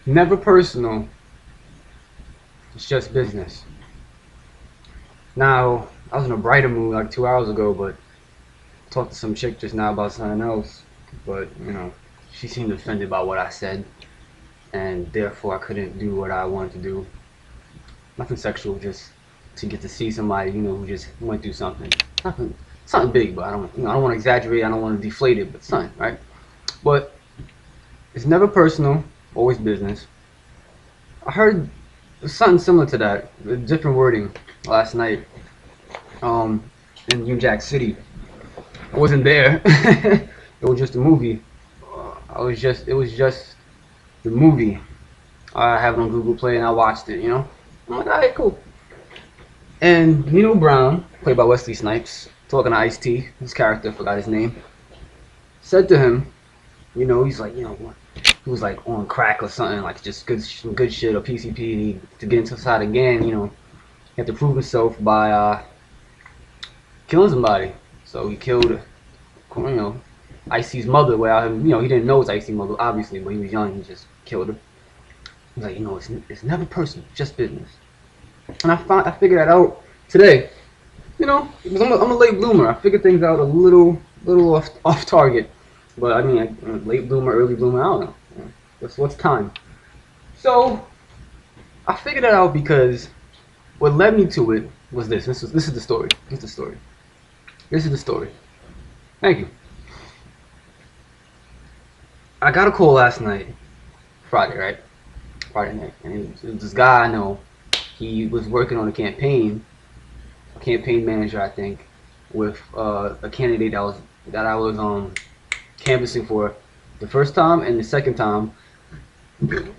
Never personal. It's just business. Now, I was in a brighter mood like 2 hours ago, but talked to some chick just now about something else. But, she seemed offended by what I said, and therefore I couldn't do what I wanted to do. Nothing sexual, just to get to see somebody, who just went through something. Nothing, something big, but I don't want to exaggerate. I don't want to deflate it, but something, right? But it's never personal, always business. I heard something similar to that, a different wording last night, um, in New Jack City. I wasn't there. It was just a movie. It was just the movie. I have it on Google Play and I watched it. I'm like, alright, cool. And Nino Brown, played by Wesley Snipes, talking to Ice-T, his character, forgot his name, said to him, he's like, he was like on crack or something, like just some good shit or PCP, and to get into the side again, he had to prove himself by killing somebody. So he killed, Ice-T's mother without him, he didn't know it's Ice-T's mother, obviously, but he was young, he just killed her. He's like, it's never personal, just business. And I figured that out today. Because I'm a late bloomer. I figure things out a little off target. But I mean, late bloomer, early bloomer, I don't know. What's time? So I figured it out because what led me to it was this. This is the story. This is the story. This is the story. Thank you. I got a call last night, Friday, right? Friday night, and it was this guy I know. He was working on a campaign manager, I think, with a candidate that I was canvassing for the first time and the second time. With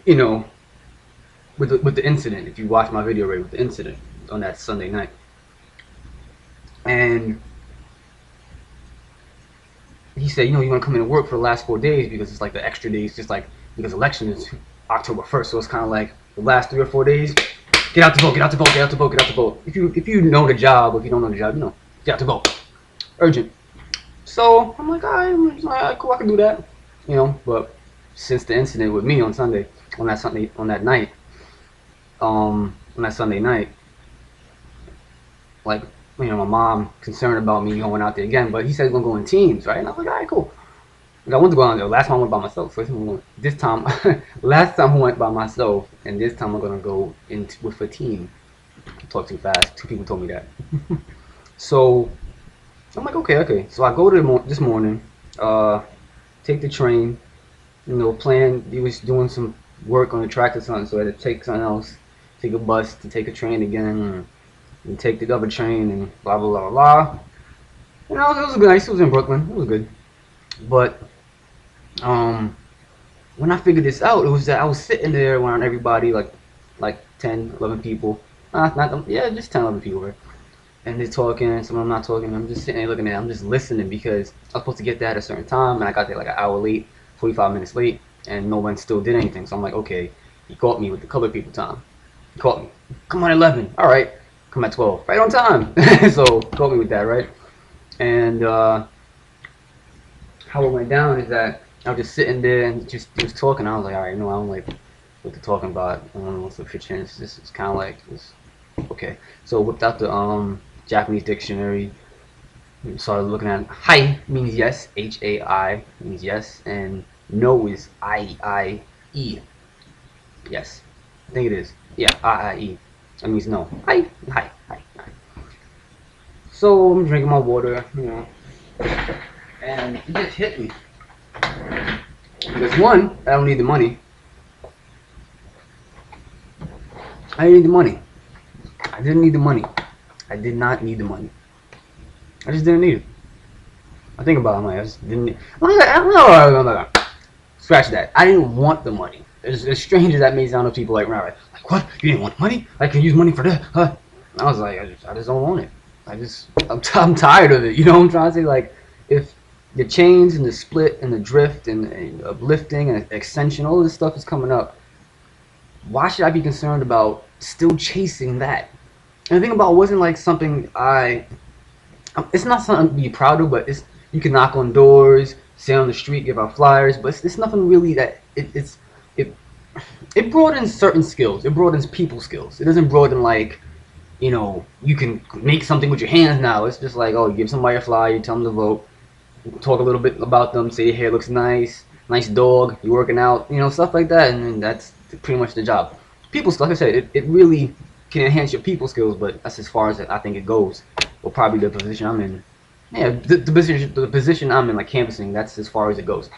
the incident. If you watch my video, right, with the incident on that Sunday night, and he said, you want to come in and work for the last 4 days because it's like the extra days, just like because election is October 1st, so it's kind of like the last 3 or 4 days. Get out the vote, get out the vote, get out the vote, get out the vote. If you know the job, or if you don't know the job, get out the vote. Urgent. So I'm like, alright, cool, I can do that. But since the incident with me on that Sunday night, like, my mom concerned about me going out there again, but he said he's gonna go in teams, right? And I was like, alright, cool. I wanted to go out there. Last time I went by myself. This time, last time I went by myself, and this time I'm gonna go in with a team. I talk too fast. 2 people told me that. So I'm like, okay. So I go to this morning, take the train. Plan. He was doing some work on the track or something, so I had to take something else, take a bus to take a train again, and take the other train, and blah blah blah blah. It was nice. It was in Brooklyn. It was good, but when I figured this out, it was that I was sitting there around everybody, like 10, 11 people. Just 10, 11 people, right? And they're talking, some of them not talking. I'm just sitting there looking at it. I'm just listening because I was supposed to get there at a certain time, and I got there like an hour late, 45 minutes late, and no one still did anything. So I'm like, okay, he caught me with the colored people time. He caught me. Come on, 11. All right. Come at 12. Right on time. So caught me with that, right? And how it went down is that I was just sitting there and just talking. I was like, all right, I don't like what they're talking about. I don't know what's the chance. This is kind of like this. Okay. So whipped out the Japanese dictionary. Started looking at hi means yes, HAI means yes, and no is IE. Yes, I think it is. Yeah, IE. That means no. Hi. So I'm drinking my water, and it just hit me. Because one, I don't need the money. I didn't need the money. I didn't need the money. I did not need the money. I just didn't need it. I think about it, I just didn't need it. Scratch that. I didn't want the money. As strange as that may sound to people like what? You didn't want money? I can use money for that? Huh? I was like, I just don't want it. I'm tired of it. I'm trying to say, like, if the chains and the split and the drift and uplifting and Ascension, all this stuff is coming up, why should I be concerned about still chasing that? And the thing about it wasn't like something it's not something to be proud of, but you can knock on doors, say on the street, give out flyers, but it's nothing really that it it broadens certain skills. It broadens people skills. It doesn't broaden like, you can make something with your hands now. It's just like, oh, you give somebody a flyer, you tell them to vote, talk a little bit about them, say your hair looks nice, nice dog, you're working out, stuff like that, and then that's pretty much the job. People skills, like I said, it really can enhance your people skills, but that's as far as I think it goes. Or probably the position I'm in. Yeah, the position I'm in, like canvassing, that's as far as it goes.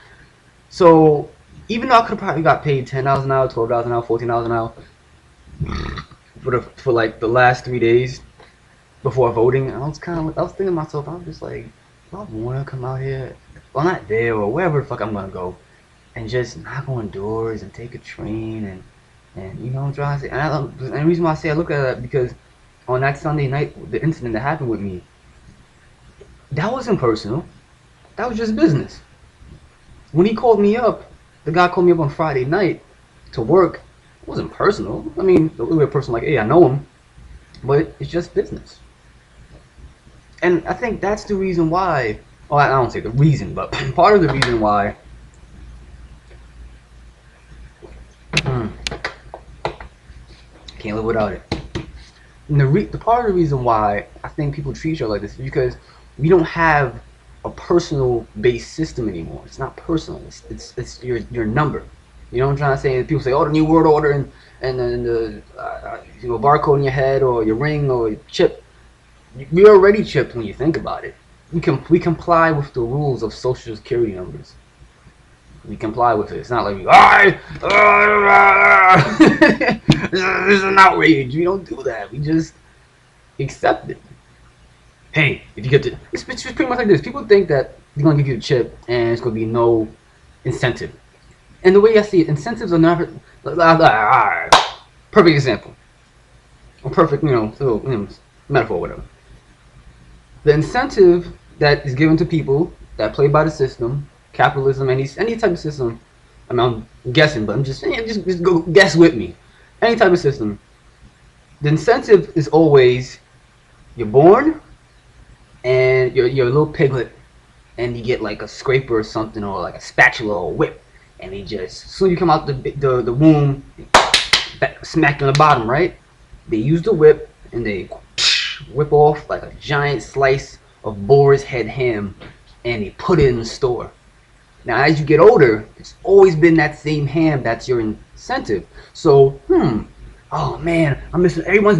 So even though I could have probably got paid $10 an hour, $12 an hour, $14 an hour for like the last 3 days before voting, I was thinking to myself, I'm just like, do I want to come out here, well, not there or wherever the fuck I'm gonna go, and just knock on doors and take a train and drive. And the reason why I say I look at that because on that Sunday night, the incident that happened with me, that wasn't personal. That was just business. When he called me up, the guy called me up on Friday night to work. It wasn't personal. I mean, a little bit personal, like, hey, I know him, but it's just business. And I think that's the reason why. Well, I don't say the reason, but part of the reason why. Hmm, can't live without it. And the part of the reason why I think people treat each other like this is because we don't have a personal based system anymore. It's not personal. It's your number. You know what I'm trying to say? People say, oh, the new world order and then the barcode in your head or your ring or your chip. We're already chipped when you think about it. We comply with the rules of social security numbers. We comply with it. It's not like this is an outrage. We don't do that. We just accept it. Hey, if you get to, it's pretty much like this. People think that they're gonna give you a chip and it's gonna be no incentive. And the way I see it, incentives are never. Perfect example. Or perfect, metaphor, whatever. The incentive that is given to people that play by the system, capitalism, any type of system. I mean, I'm guessing, but I'm just saying, just go guess with me. Any type of system. The incentive is always you're born and you're a little piglet and you get like a scraper or something or like a spatula or a whip and they just as soon as you come out the womb, smack you on the bottom, right? They use the whip and they whip off like a giant slice of boar's head ham and they put it in the store. Now as you get older, it's always been that same ham that's your incentive. So oh man, everyone's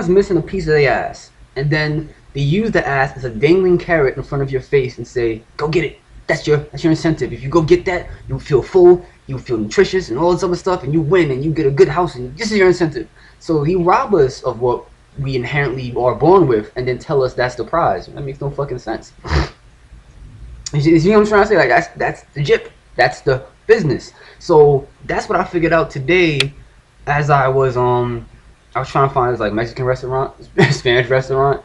missing a piece of their ass. And then they use the ass as a dangling carrot in front of your face and say, go get it. That's your incentive. If you go get that, you feel full, you feel nutritious and all this other stuff and you win and you get a good house and this is your incentive. So he rob us of what we inherently are born with and then tell us that's the prize. That makes no fucking sense. You see what I'm trying to say? Like that's the jip. That's the business. So that's what I figured out today as I was trying to find this like Mexican restaurant, Spanish restaurant.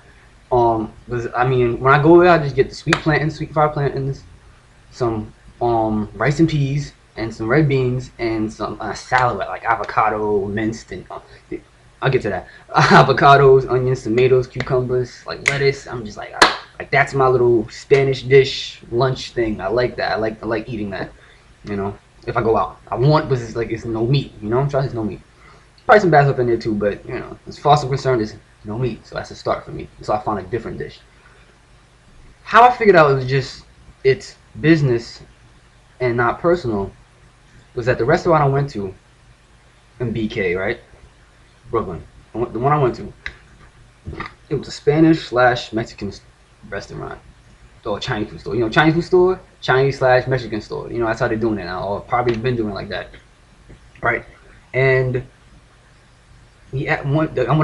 Because I mean when I go there I just get the sweet fried plantains, some rice and peas and some red beans and some salad like avocado minced and I'll get to that. Avocados, onions, tomatoes, cucumbers, like lettuce. I'm just like that's my little Spanish dish lunch thing. I like that. I like eating that. If I go out, I want, but it's no meat. I'm trying. It's no meat. Probably some bad stuff in there too, but as far as I'm concerned, it's no meat. So that's a start for me. So I found a different dish. How I figured out it was just it's business and not personal was at the restaurant I went to in BK, right? Brooklyn. The one I went to, it was a Spanish/Mexican restaurant or Chinese food store. Chinese food store, Chinese/Mexican store. That's how they're doing it now, or probably been doing it like that, right? And when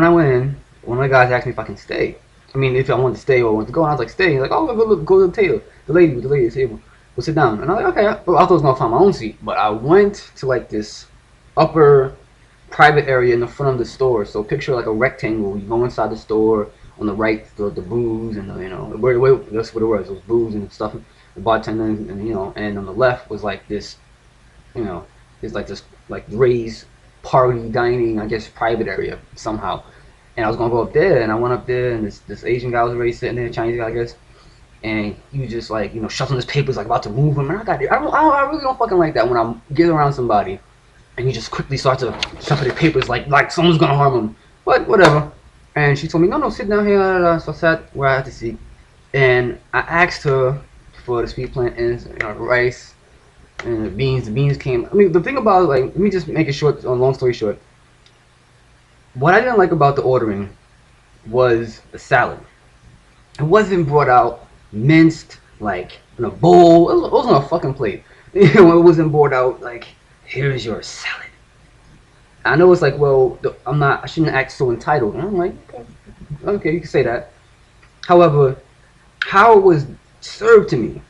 I went in, one of the guys asked me if I can stay. I mean, if I wanted to stay or wanted to go, and I was like, stay. He's like, oh, go to the table. The lady at the table. We'll sit down. And I was like, okay. Well, I thought I was gonna find my own seat, but I went to like this upper private area in the front of the store. So picture like a rectangle. You go inside the store. On the right, the booze and that's what it was. It was booze and stuff. The bartender and and on the left was like this, it's like this like raised party dining, I guess private area somehow. And I was gonna go up there, and I went up there, and this Asian guy was already sitting there, Chinese guy, I guess. And he was just like shuffling his papers, like about to move him. And I really don't fucking like that when I get around somebody and you just quickly start to shuffle the papers like someone's gonna harm him. But whatever. And she told me, no, sit down here. Blah, blah, blah. So I sat where I had to sit, and I asked her for the sweet plantains, rice, and the beans. The beans came. I mean, the thing about like, let me just make it short. Long story short, what I didn't like about the ordering was the salad. It wasn't brought out minced like in a bowl. It was on a fucking plate. It wasn't brought out like, here's your salad. I know it's like, well, I shouldn't act so entitled. And I'm like, okay, you can say that. However, how it was served to me,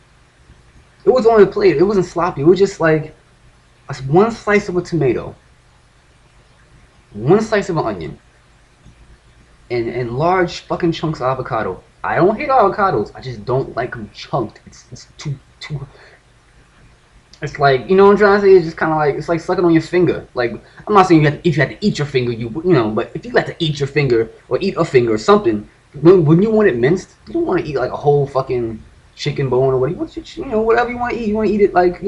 it was on a plate. It wasn't sloppy. It was just like one slice of a tomato, one slice of an onion, and large fucking chunks of avocado. I don't hate avocados. I just don't like them chunked. It's too. It's like, you know what I'm trying to say? It's just kind of like, it's like sucking on your finger. Like, I'm not saying if you had to eat your finger, but if you had to eat your finger or eat a finger or something, when you want it minced, you don't want to eat like a whole fucking chicken bone or whatever you want to eat. You want to eat it like,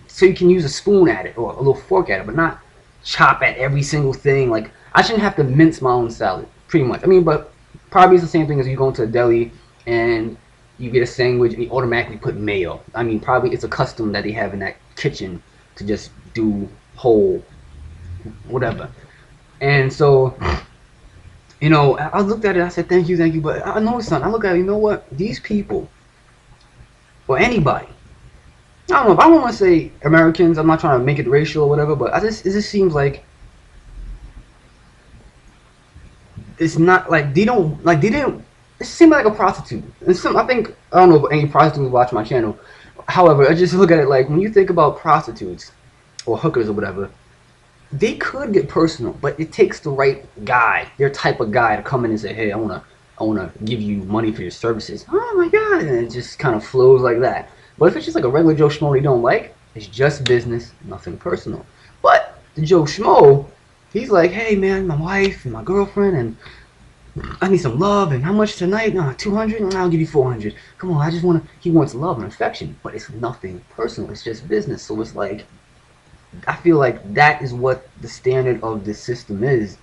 so you can use a spoon at it or a little fork at it, but not chop at every single thing. Like, I shouldn't have to mince my own salad, pretty much. I mean, but probably it's the same thing as you go into a deli and you get a sandwich and you automatically put mayo. I mean, probably it's a custom that they have in that kitchen to just do whole whatever. And so, I looked at it, I said, thank you, but I know something. I look at it, you know what? These people, or anybody, I don't know, I don't want to say Americans, I'm not trying to make it racial or whatever, but it just seems like it's not like they didn't. It seemed like a prostitute. And I don't know if any prostitutes watch my channel. However, I just look at it like, when you think about prostitutes or hookers or whatever, they could get personal, but it takes the right guy, their type of guy, to come in and say, hey, I wanna give you money for your services. Oh my god, and it just kind of flows like that. But if it's just like a regular Joe Schmo you don't like, it's just business, nothing personal. But the Joe Schmo, he's like, hey man, my wife and my girlfriend, and I need some love, and how much tonight? 200? I'll give you 400. Come on, he wants love and affection, but it's nothing personal, it's just business. So it's like, I feel like that is what the standard of this system is.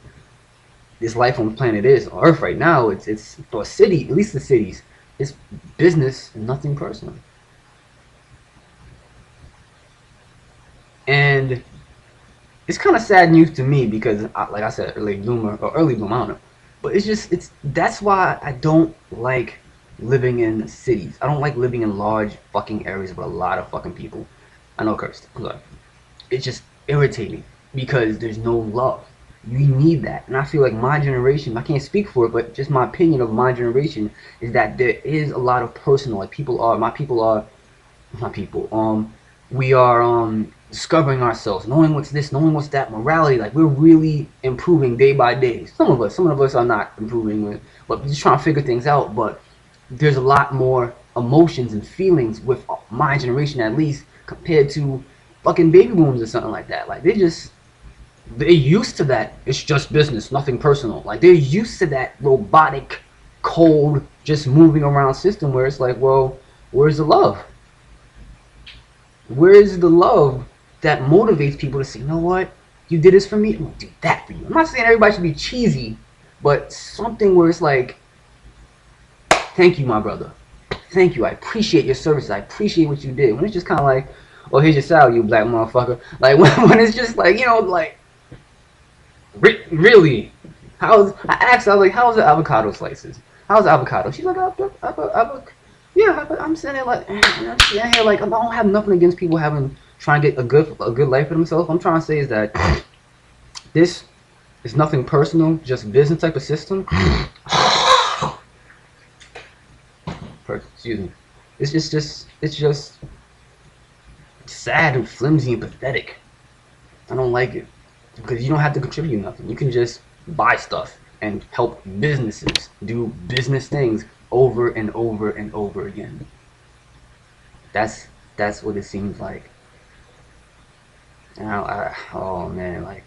This life on the planet is, on Earth right now, it's for a city, at least the cities, it's business and nothing personal. And it's kind of sad news to me because, like I said, early bloomer, I don't know. But that's why I don't like living in cities. I don't like living in large fucking areas with a lot of fucking people. I know I cursed. It's just irritating because there's no love. We need that. And I feel like my generation, I can't speak for it, but just my opinion of my generation is that there is a lot of personal, like we are discovering ourselves, knowing what's this, knowing what's that, morality. Like, we're really improving day by day. Some of us are not improving, but we're just trying to figure things out. But there's a lot more emotions and feelings with my generation, at least, compared to fucking baby boomers or something like that. Like, they're used to that. It's just business, nothing personal. Like, they're used to that robotic, cold, just moving around system where it's like, well, where's the love? Where is the love that motivates people to say, you know what, you did this for me, I'm gonna do that for you. I'm not saying everybody should be cheesy, but something where it's like, thank you, my brother. Thank you. I appreciate your services. I appreciate what you did. When it's just kind of like, oh, here's your salad, you black motherfucker. Like, when it's just like, like, really? I was like, how's the avocado slices? How's the avocado? She's like, yeah, I'm sitting there like, I don't have nothing against people trying to get a good life for themselves. What I'm trying to say is that this is nothing personal, just business type of system. Excuse me. It's just sad and flimsy and pathetic. I don't like it because you don't have to contribute nothing. You can just buy stuff and help businesses do business things over and over and over again. That's what it seems like. And oh man, like,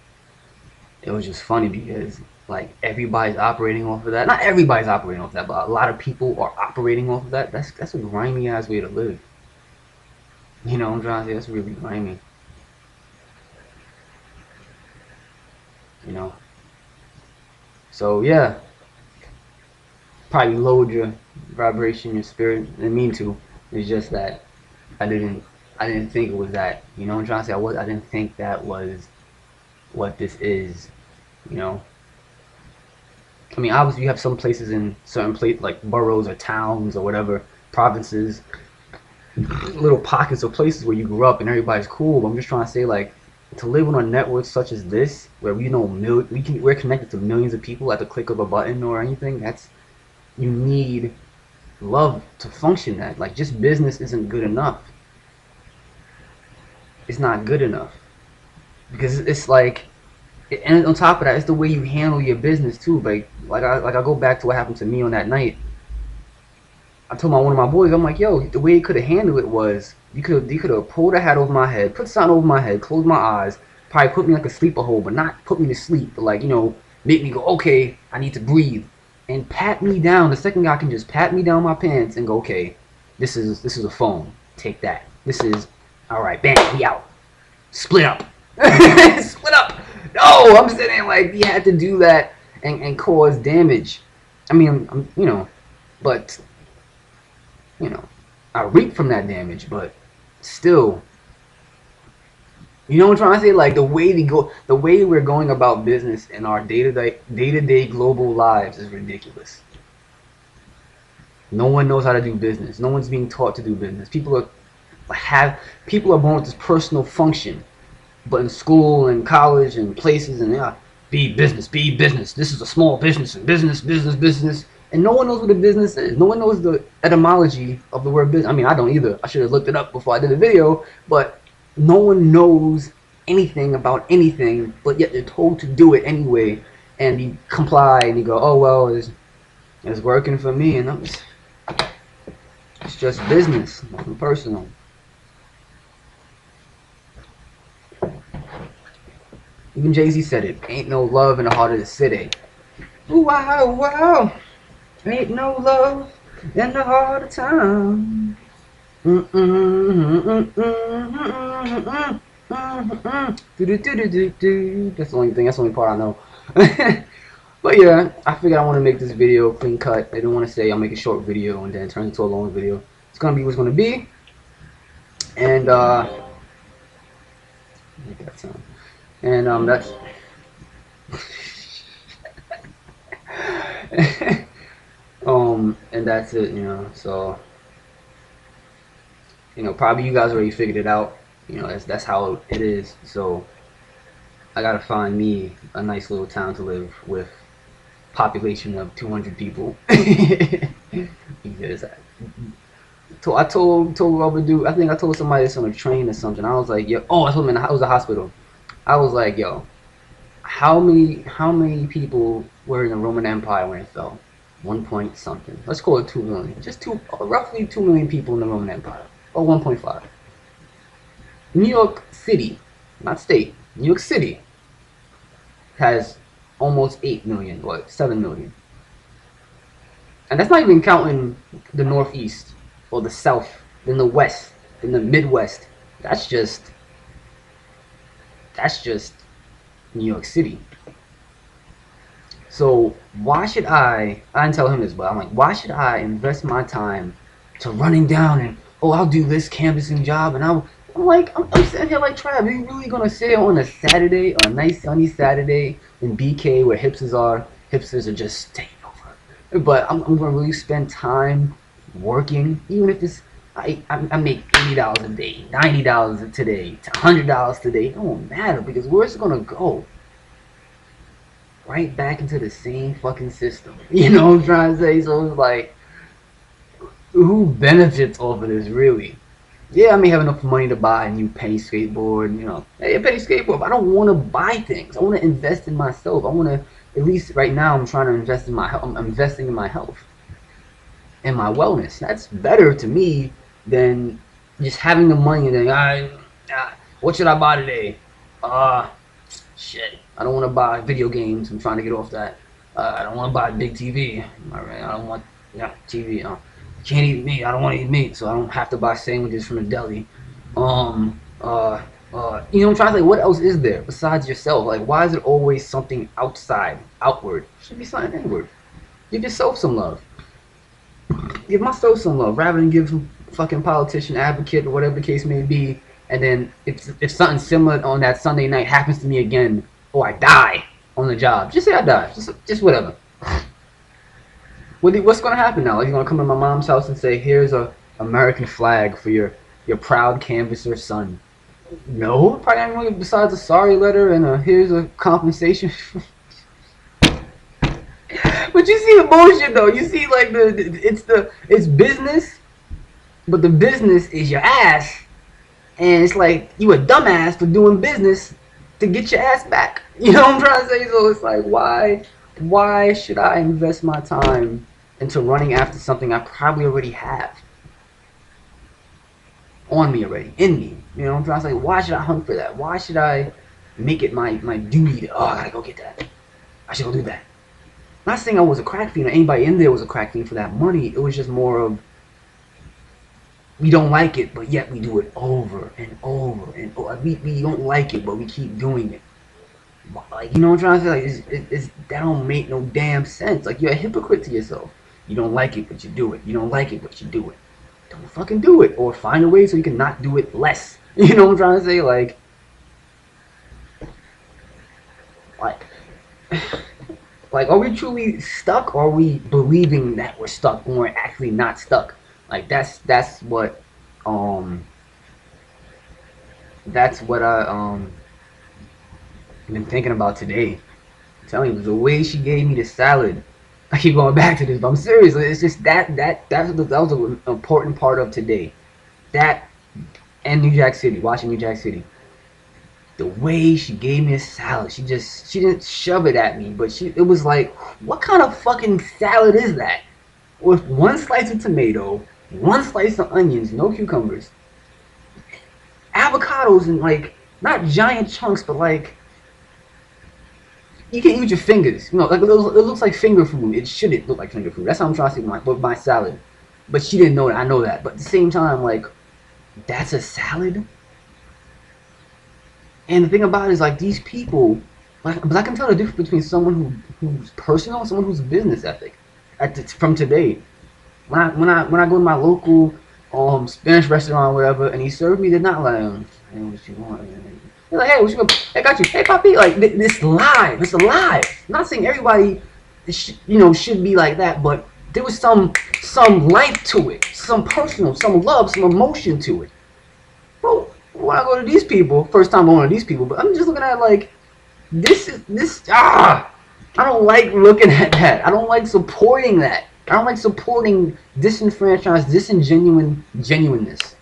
it was just funny because like everybody's operating off of that. Not everybody's operating off of that, but a lot of people are operating off of that. That's a grimy ass way to live. You know what I'm trying to say? That's really grimy. know. So yeah, probably lowered your vibration, your spirit. I didn't mean to. It's just that I didn't I didn't think it was that. You know what I'm trying to say? I didn't think that was what this is. You know. I mean, obviously you have some places in certain places like boroughs or towns or whatever, provinces, little pockets of places where you grew up and everybody's cool. But I'm just trying to say, like, to live on a network such as this, where we know we're connected to millions of people at the click of a button or anything. That's you need love to function. That like just business isn't good enough. It's not good enough because it's like, and on top of that, it's the way you handle your business too. Like I go back to what happened to me on that night. I told one of my boys, I'm like, yo, the way he could have handled it was you could have pulled a hat over my head, put something over my head, closed my eyes, probably put me like a sleeper hold, but not put me to sleep, but like, you know, make me go, okay, I need to breathe, and pat me down. The second guy can just pat me down my pants and go, okay, this is a phone, take that. This is all right, bam, we out, split up, split up. No, I'm saying like he had to do that and cause damage. I mean, you know, but you know, I reap from that damage, but still, you know what I'm trying to say? Like the way we're going about business in our day-to-day global lives is ridiculous. No one knows how to do business. No one's being taught to do business. People are born with this personal function, but in school and college and places and yeah, be business, be business. This is a small business and business. And no one knows what a business is. No one knows the etymology of the word business. I mean, I don't either. I should have looked it up before I did the video. But no one knows anything about anything, but yet they're told to do it anyway. And you comply and you go, oh, well, it's working for me. And it's just business, nothing personal. Even Jay-Z said it. Ain't no love in the heart of the city. Ooh, wow, wow. Ain't no love in the heart of town. That's the only thing. That's the only part I know. But yeah, I figured I want to make this video clean cut. I didn't want to say I'll make a short video and then turn it into a long video. It's gonna be what's gonna be. And make that sound. And that's. And that's it, you know. So, you know, probably you guys already figured it out. You know, that's how it is. So, I gotta find me a nice little town to live with, population of 200 people. Because I told other dude. I think I told somebody this on a train or something. I was like, yo. Oh, I told him it was a hospital. I was like, yo, how many people were in the Roman Empire when it fell? 1 point something. Let's call it 2 million. Just roughly 2 million people in the Roman Empire, or 1.5. New York City, not state. New York City has almost 8 million, what, 7 million. And that's not even counting the Northeast or the South, then the West, then the Midwest. That's just New York City. So why should I didn't tell him this, but I'm like, why should I invest my time to running down and, oh, I'll do this canvassing job, and I'm sitting here like, Trav, are you really gonna sit on a Saturday, a nice sunny Saturday in BK where hipsters are just taking over? But I'm gonna really spend time working, even if it's I make $80 a day, $90 today, $100 today. It don't matter, because where's it gonna go? Right back into the same fucking system. You know what I'm trying to say? So it's like, who benefits off of this, really? Yeah, I may have enough money to buy a new penny skateboard, you know. Hey, a penny skateboard, but I don't want to buy things. I want to invest in myself. I want to, at least right now, I'm trying to invest in my health. I'm investing in my health and my wellness. That's better to me than just having the money and then, what should I buy today? Shit. I don't want to buy video games. I'm trying to get off that. I don't want to buy a big TV. Alright, I don't want TV. Can't eat meat. I don't want to eat meat, so I don't have to buy sandwiches from the deli. You know, I'm trying to think, what else is there besides yourself? Like, why is it always something outside, outward? It should be something inward. Give yourself some love. Give myself some love rather than give some fucking politician, advocate, or whatever the case may be. And then if something similar on that Sunday night happens to me again, or I die on the job, just say I die. Just whatever. What's gonna happen now? Like, you're gonna come to my mom's house and say, "Here's a American flag for your proud canvasser son." No, probably not even besides a sorry letter and here's a compensation. But you see the bullshit though. You see like it's business, but the business is your ass, and it's like you a dumbass for doing business to get your ass back. You know what I'm trying to say? So it's like why should I invest my time into running after something I probably already have on me already, in me? You know what I'm trying to say? Why should I hunt for that? Why should I make it my duty to, I gotta go get that. I should go do that. I'm not saying I was a crack fiend or anybody in there was a crack fiend for that money. It was just more of we don't like it, but yet we do it over and over and over. We don't like it, but we keep doing it. Like, you know what I'm trying to say? Like, that don't make no damn sense. Like, you're a hypocrite to yourself. You don't like it, but you do it. You don't like it, but you do it. Don't fucking do it, or find a way so you can not do it less. You know what I'm trying to say? Like, like, are we truly stuck, or are we believing that we're stuck when we're actually not stuck? Like, that's what um I been thinking about today. I'm telling you, the way she gave me the salad. I keep going back to this, but I'm serious. It's just that was an important part of today. That and New Jack City, watching New Jack City. The way she gave me a salad, she didn't shove it at me, but it was like, what kind of fucking salad is that? With one slice of tomato, one slice of onions, no cucumbers, avocados, and like not giant chunks, but like you can use your fingers. You know, like it looks like finger food. It shouldn't look like finger food. That's how I'm trying to say with my salad. But she didn't know that. I know that. But at the same time, like, that's a salad. And the thing about it is, like, these people, like, but I can tell the difference between someone who's personal and someone who's business ethic. From today, when I go to my local Spanish restaurant or whatever, and he served me, they're not like, hey, what you want? They're like, hey, what you want? Hey, got you. Hey, papi. Like, this live. It's alive. I'm not saying everybody, should be like that, but there was some life to it, some personal, some love, some emotion to it. Bro, when I go to these people, first time going to these people, but I'm just looking at it like, I don't like looking at that. I don't like supporting that. I don't like supporting disenfranchised, genuineness.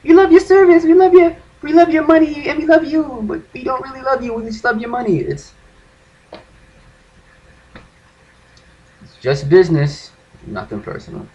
We love your service, we love your money, and we love you, but we don't really love you, we just love your money. It's just business, nothing personal.